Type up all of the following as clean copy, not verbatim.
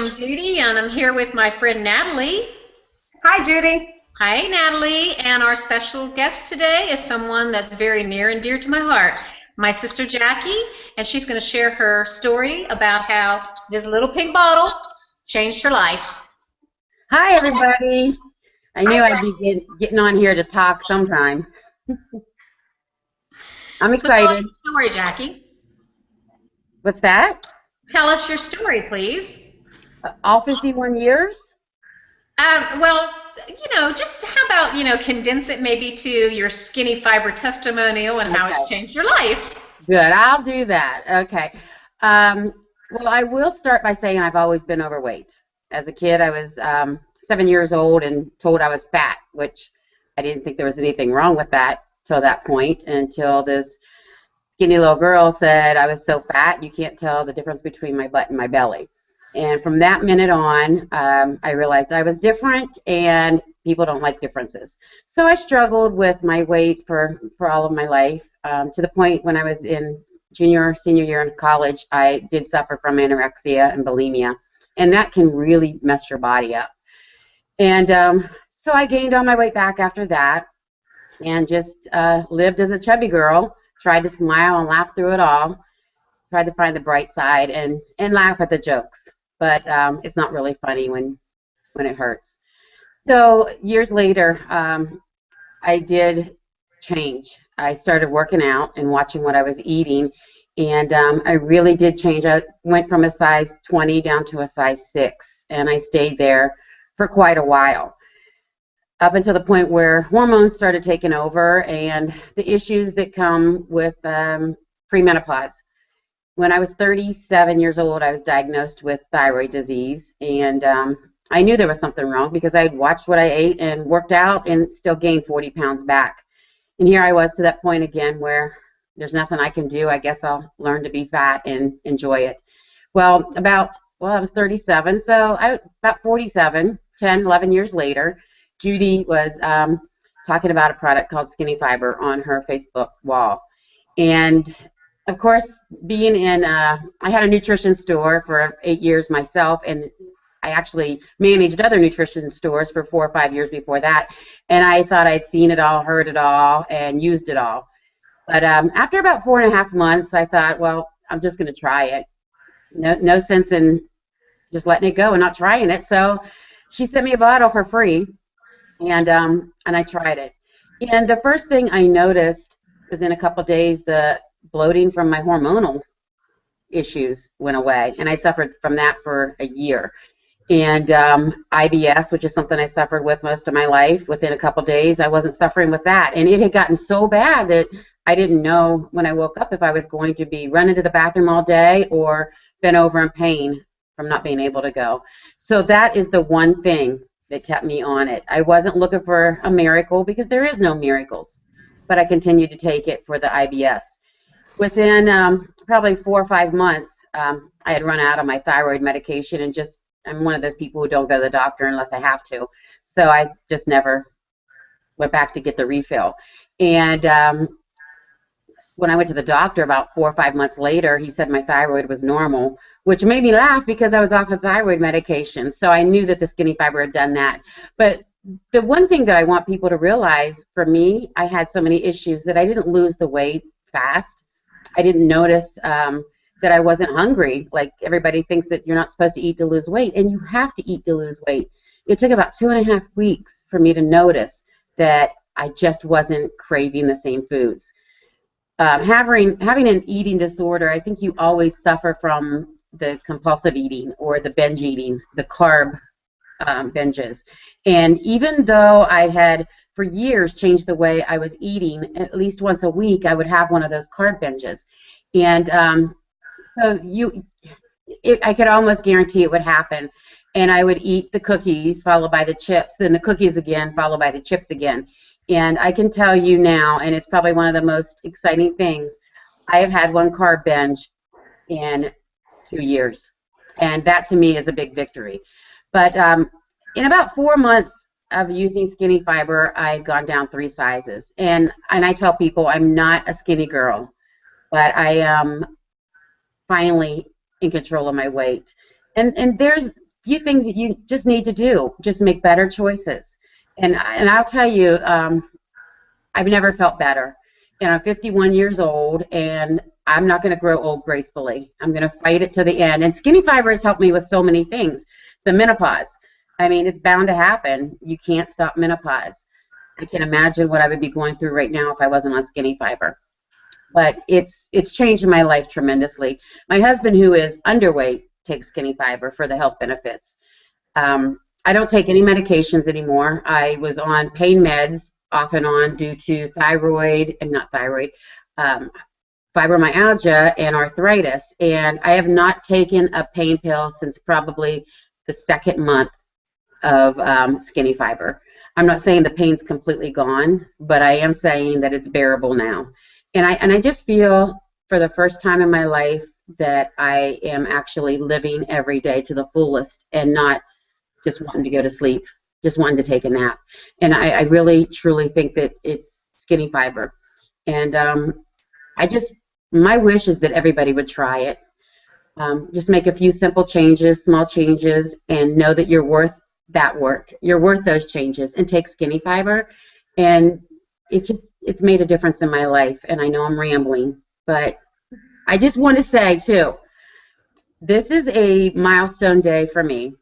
I'm Judy, and I'm here with my friend Natalie. Hi, Judy. Hi, Natalie, and our special guest today is someone that's very near and dear to my heart, my sister Jackie, and she's going to share her story about how this little pink bottle changed her life. Hi, everybody. I knew I'd be getting on here to talk sometime. I'm So tell us excited. your story, Jackie. What's that? Tell us your story, please. All 51 years? Well, just how about, condense it maybe to your skinny fiber testimonial and how it's changed your life. Good, I'll do that. Okay. Well, I will start by saying I've always been overweight. As a kid, I was 7 years old and told I was fat, which I didn't think there was anything wrong with that till that point, until this skinny little girl said I was so fat you can't tell the difference between my butt and my belly. And from that minute on, I realized I was different, and people don't like differences. So I struggled with my weight for all of my life, to the point when I was in senior year in college, I did suffer from anorexia and bulimia, and that can really mess your body up. And so I gained all my weight back after that, and just lived as a chubby girl, tried to smile and laugh through it all, tried to find the bright side and laugh at the jokes. But it's not really funny when it hurts. So years later, I did change. I started working out and watching what I was eating, and I really did change. I went from a size 20 down to a size 6, and I stayed there for quite a while, up until the point where hormones started taking over and the issues that come with premenopause. When I was 37 years old, I was diagnosed with thyroid disease, and I knew there was something wrong because I had watched what I ate and worked out and still gained 40 pounds back. And here I was to that point again where there's nothing I can do. I guess I'll learn to be fat and enjoy it. Well, I was 37, so about 47, 10, 11 years later, Judy was talking about a product called Skinny Fiber on her Facebook wall. And of course, I had a nutrition store for 8 years myself, and I actually managed other nutrition stores for 4 or 5 years before that, and I thought I'd seen it all, heard it all, and used it all. But after about 4.5 months, I thought, well, I'm just going to try it. No sense in just letting it go and not trying it. So she sent me a bottle for free, and I tried it. And the first thing I noticed was in a couple days, the bloating from my hormonal issues went away, and I suffered from that for a year. And IBS, which is something I suffered with most of my life, within a couple days I wasn't suffering with that, and it had gotten so bad that I didn't know when I woke up if I was going to be running to the bathroom all day or been over in pain from not being able to go. So that is the one thing that kept me on it. I wasn't looking for a miracle because there is no miracles, but I continued to take it for the IBS. Within probably 4 or 5 months, I had run out of my thyroid medication, and I'm one of those people who don't go to the doctor unless I have to. So I just never went back to get the refill. And when I went to the doctor about 4 or 5 months later, he said my thyroid was normal, which made me laugh because I was off of thyroid medication. So I knew that the Skinny Fiber had done that. But the one thing that I want people to realize, for me, I had so many issues that I didn't lose the weight fast. I didn't notice that I wasn't hungry. Like, everybody thinks that you're not supposed to eat to lose weight, and you have to eat to lose weight. It took about 2.5 weeks for me to notice that I just wasn't craving the same foods. Having an eating disorder, I think you always suffer from the compulsive eating or the binge eating, the carb binges. And even though I had for years changed the way I was eating, at least once a week I would have one of those carb binges. And I could almost guarantee it would happen. And I would eat the cookies followed by the chips, then the cookies again followed by the chips again. And I can tell you now, and it's probably one of the most exciting things, I have had one carb binge in 2 years. And that to me is a big victory. But in about 4 months of using Skinny Fiber, I've gone down 3 sizes. And I tell people I'm not a skinny girl, but I am finally in control of my weight. And there's few things that you just need to do. Just make better choices. And I'll tell you, I've never felt better. And I'm 51 years old, and I'm not going to grow old gracefully. I'm going to fight it to the end. And Skinny Fiber has helped me with so many things. The menopause. I mean, it's bound to happen. You can't stop menopause. I can imagine what I would be going through right now if I wasn't on Skinny Fiber. But it's changed my life tremendously. My husband, who is underweight, takes Skinny Fiber for the health benefits. I don't take any medications anymore. I was on pain meds off and on due to fibromyalgia and arthritis, and I have not taken a pain pill since probably the second month of Skinny Fiber. I'm not saying the pain's completely gone, but I am saying that it's bearable now. And I just feel for the first time in my life that I am actually living every day to the fullest and not just wanting to go to sleep, just wanting to take a nap. And I really, truly think that it's Skinny Fiber. And my wish is that everybody would try it. Just make a few simple changes, small changes, and know that you're worth that work. You're worth those changes, and take Skinny Fiber. And it's made a difference in my life. And I know I'm rambling, but I just want to say too, this is a milestone day for me.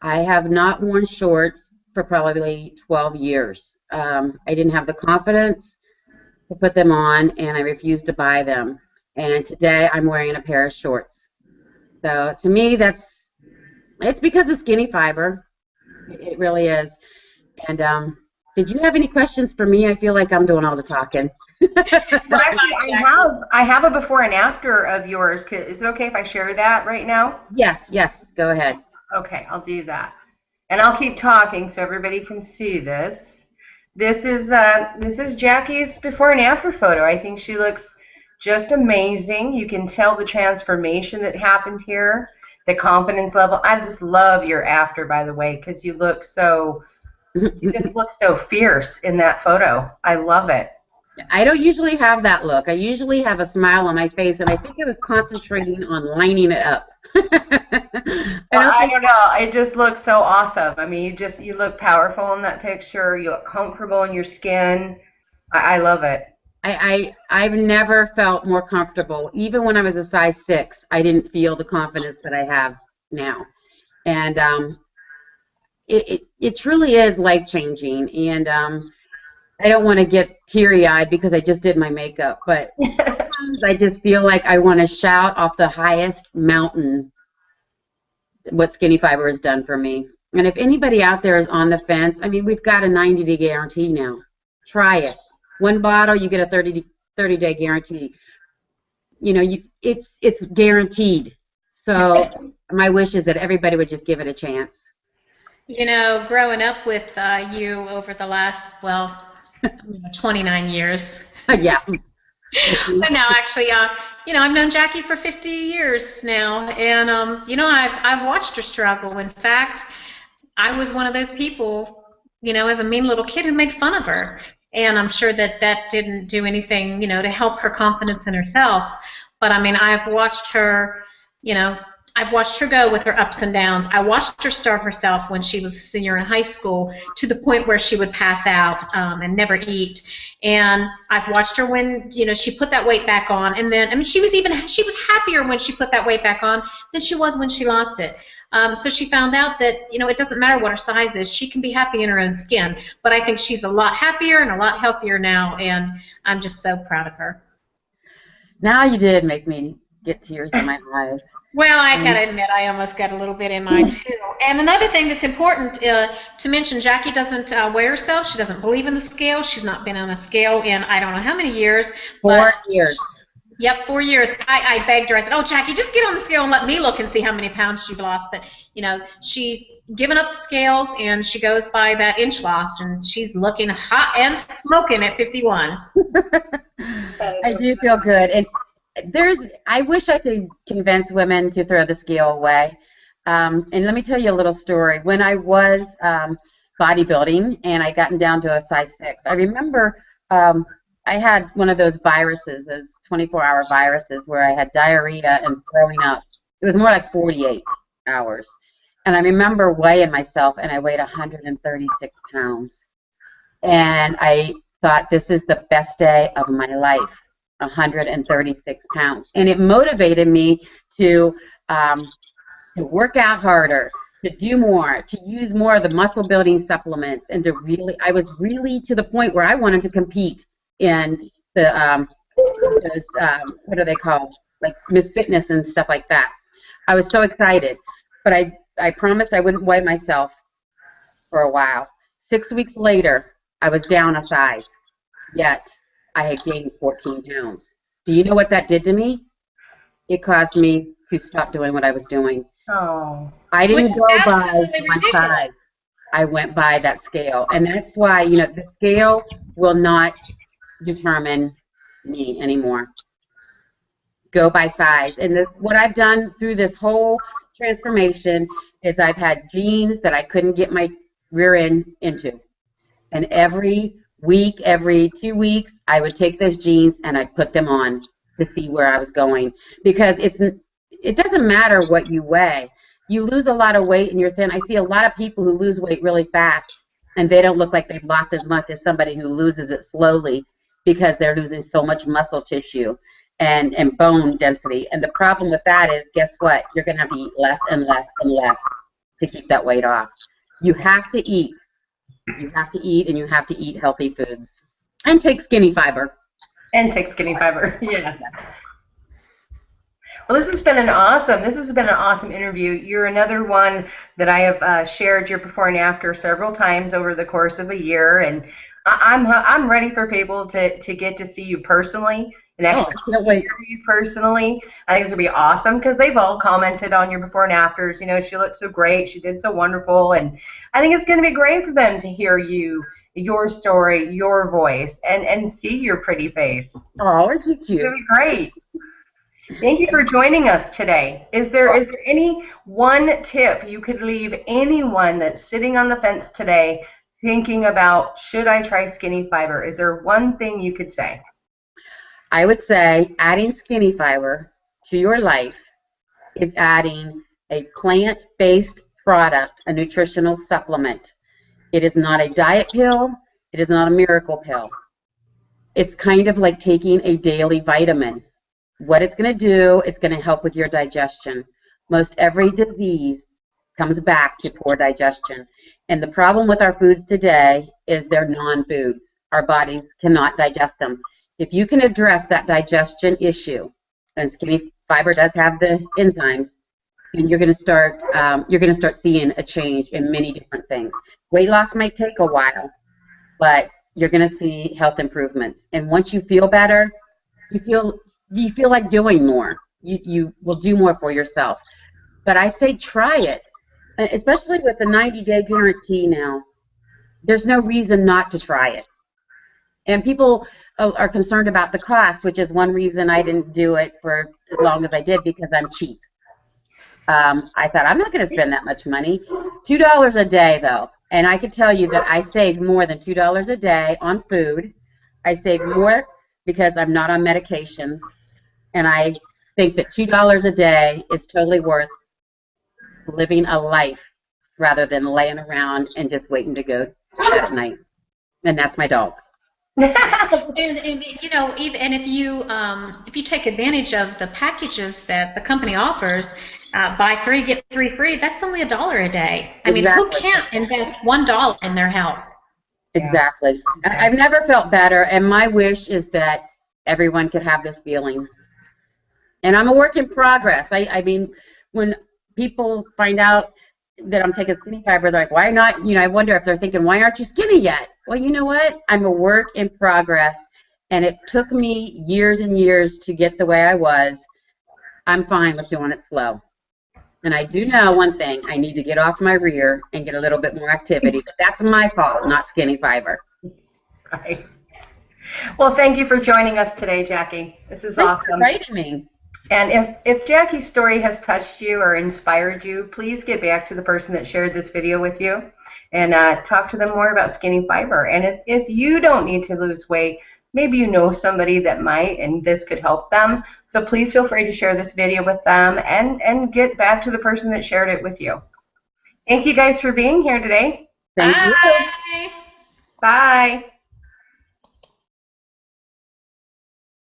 I have not worn shorts for probably 12 years. I didn't have the confidence to put them on, and I refused to buy them. And today I'm wearing a pair of shorts. So to me, it's because of Skinny Fiber. It really is. And did you have any questions for me? I feel like I'm doing all the talking. Well, actually, I have a before and after of yours. Is it okay if I share that right now? Yes, go ahead. Okay, I'll do that. And I'll keep talking so everybody can see this. This is Jackie's before and after photo. I think she looks just amazing. You can tell the transformation that happened here, the confidence level. I just love your after, by the way, because you just look so fierce in that photo. I love it. I don't usually have that look. I usually have a smile on my face, and I think I was concentrating on lining it up. I don't know. It just looks so awesome. I mean, you look powerful in that picture. You look comfortable in your skin. I love it. I've never felt more comfortable. Even when I was a size 6, I didn't feel the confidence that I have now. And it truly is life-changing. And I don't want to get teary-eyed because I just did my makeup, but sometimes I just feel like I want to shout off the highest mountain what Skinny Fiber has done for me. And if anybody out there is on the fence, I mean, we've got a 90-day guarantee now. Try it. One bottle, you get a 30-day guarantee. You know, it's guaranteed. So my wish is that everybody would just give it a chance. You know, growing up with you over the last, 29 years. Yeah. But no, actually, I've known Jackie for 50 years now, and I've watched her struggle. In fact, I was one of those people, as a mean little kid who made fun of her, and I'm sure that didn't do anything, to help her confidence in herself. But I mean, I've watched her, I've watched her go with her ups and downs. I watched her starve herself when she was a senior in high school to the point where she would pass out and never eat. And I've watched her when, she put that weight back on. And then, she was happier when she put that weight back on than she was when she lost it. So she found out that, it doesn't matter what her size is. She can be happy in her own skin. But I think she's a lot happier and a lot healthier now. And I'm just so proud of her. Now you did make me get tears in my eyes. Well, I gotta admit, I almost got a little bit in mine too. And another thing that's important to mention, Jackie doesn't weigh herself. She doesn't believe in the scale. She's not been on a scale in I don't know how many years. 4 years. Yep, 4 years. I begged her. I said, "Oh, Jackie, just get on the scale and let me look and see how many pounds you've lost." But she's given up the scales and she goes by that inch loss, and she's looking hot and smoking at 51. I do feel good. And I wish I could convince women to throw the scale away. And let me tell you a little story. When I was bodybuilding and I gotten down to a size 6, I remember I had one of those viruses, those 24-hour viruses where I had diarrhea and throwing up. It was more like 48 hours. And I remember weighing myself, and I weighed 136 pounds. And I thought, this is the best day of my life, 136 pounds. And it motivated me to work out harder, to do more, to use more of the muscle building supplements, and to really, I was really to the point where I wanted to compete in the, what are they called? Like Miss Fitness and stuff like that. I was so excited. But I promised I wouldn't weigh myself for a while. 6 weeks later, I was down a size, yet I had gained 14 pounds. Do you know what that did to me? It caused me to stop doing what I was doing. Oh. I Which didn't is go by absolutely my ridiculous. size. I went by that scale. And that's why, you know, the scale will not determine me anymore. Go by size. And what I've done through this whole transformation is I've had jeans that I couldn't get my rear end into. And every week, every 2 weeks, I would take those jeans and I'd put them on to see where I was going. Because it doesn't matter what you weigh. You lose a lot of weight and you're thin. I see a lot of people who lose weight really fast, and they don't look like they've lost as much as somebody who loses it slowly because they're losing so much muscle tissue and bone density. And the problem with that is, guess what? You're going to have to eat less and less and less to keep that weight off. You have to eat. You have to eat, and you have to eat healthy foods. And take skinny fiber. And take skinny fiber. Yeah. Well, this has been an awesome interview. You're another one that I have shared your before and after several times over the course of a year, and I'm ready for people to get to see you personally and actually hear you personally. I think it's gonna be awesome because they've all commented on your before and afters. You know, she looked so great, she did so wonderful, and I think it's gonna be great for them to hear you, your story, your voice, and see your pretty face. Oh, aren't you cute? It's gonna be great. Thank you for joining us today. Is there any one tip you could leave anyone that's sitting on the fence today thinking about, should I try skinny fiber? Is there one thing you could say? I would say adding skinny fiber to your life is adding a plant-based product, a nutritional supplement. It is not a diet pill. It is not a miracle pill. It's kind of like taking a daily vitamin. What it's going to do, it's going to help with your digestion. Most every disease comes back to poor digestion. And the problem with our foods today is they're non-foods. Our bodies cannot digest them. If you can address that digestion issue, and skinny fiber does have the enzymes, and you're going to start seeing a change in many different things. Weight loss might take a while, but you're going to see health improvements. And once you feel better, you feel like doing more. You will do more for yourself. But I say try it, especially with the 90-day guarantee now. There's no reason not to try it. And people are concerned about the cost, which is one reason I didn't do it for as long as I did, because I'm cheap. I thought, I'm not going to spend that much money. $2 a day, though. And I can tell you that I saved more than $2 a day on food. I saved more because I'm not on medications. And I think that $2 a day is totally worth living a life rather than laying around and just waiting to go to bed at night. And that's my dog. And you know, even and if you take advantage of the packages that the company offers, buy 3 get 3 free. That's only $1 a day. I mean, who can't invest $1 in their health? Exactly. I've never felt better, and my wish is that everyone could have this feeling. And I'm a work in progress. I mean, when people find out that I'm taking skinny fiber, they're like, why not? You know, I wonder if they're thinking, why aren't you skinny yet? Well, you know what? I'm a work in progress, and it took me years and years to get the way I was. I'm fine with doing it slow. And I do know one thing. I need to get off my rear and get a little bit more activity, but that's my fault, not skinny fiber. Right. Well, thank you for joining us today, Jackie. This is Thanks awesome. for inviting me. And if Jackie's story has touched you or inspired you, please get back to the person that shared this video with you and talk to them more about skinny fiber. And if you don't need to lose weight, maybe you know somebody that might, and this could help them. So please feel free to share this video with them and get back to the person that shared it with you. Thank you guys for being here today. Thank you. Bye. Bye.